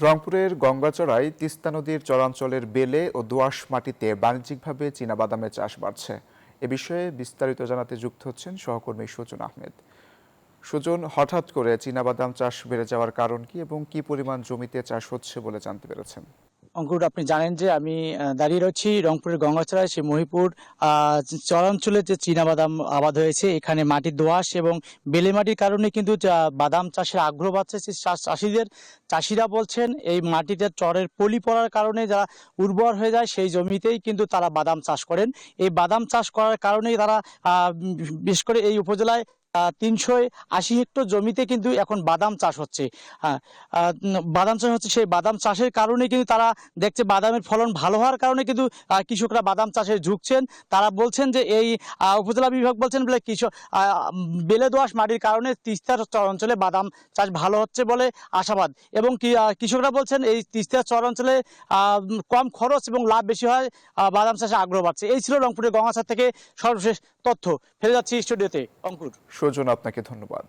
রংপুরের গঙ্গাচড়ায় তিস্তা নদীর চরাঞ্চলের বেলে ও দোআঁশ মাটিতে বাণিজ্যিকভাবে চীনাবাদামের চাষ বাড়ছে। এ বিষয়ে বিস্তারিত জানাতে যুক্ত হচ্ছেন সহকর্মী সুজন আহমেদ। সুজন, হঠাৎ করে চীনাবাদাম চাষ বেড়ে যাওয়ার কারণ কি এবং কি পরিমাণ জমিতে চাষ হচ্ছে বলে জানতে পেরেছেন? অঙ্কুর, আপনি জানেন যে আমি দাঁড়িয়ে রয়েছি রংপুরের গঙ্গাচড়ায়, সেই মহিপুর চরাঞ্চলে যে চীনাবাদাম আবাদ হয়েছে। এখানে মাটির দোআঁশ এবং বেলে মাটির কারণে কিন্তু বাদাম চাষের আগ্রহ বাড়ছে চাষিদের। চাষিরা বলছেন এই মাটিতে চরের পলি পড়ার কারণে যারা উর্বর হয়ে যায় সেই জমিতেই কিন্তু তারা বাদাম চাষ করেন। এই বাদাম চাষ করার কারণেই তারা বিশেষ করে এই উপজেলায় ৩৮০ হেক্টর জমিতে কিন্তু এখন বাদাম চাষ হচ্ছে। হ্যাঁ, বাদাম চাষ হচ্ছে। সেই বাদাম চাষের কারণে কিন্তু তারা দেখছে বাদামের ফলন ভালো হওয়ার কারণে কিন্তু কৃষকরা বাদাম চাষে ঝুঁকছেন। তারা বলছেন যে এই উপজেলা বিভাগ বলছেন বলে কৃষক বেলে দোআঁশ মাটির কারণে তিস্তার অঞ্চলে বাদাম চাষ ভালো হচ্ছে বলে আশাবাদ। এবং কৃষকরা বলছেন এই তিস্তার চর অঞ্চলে কম খরচ এবং লাভ বেশি হয়, বাদাম চাষে আগ্রহ বাড়ছে। এই ছিল রংপুরের গঙ্গাচড়া থেকে সর্বশেষ তথ্য। ফিরে যাচ্ছি স্টুডিওতে। অঙ্কুর। সুজন, আপনাকে ধন্যবাদ।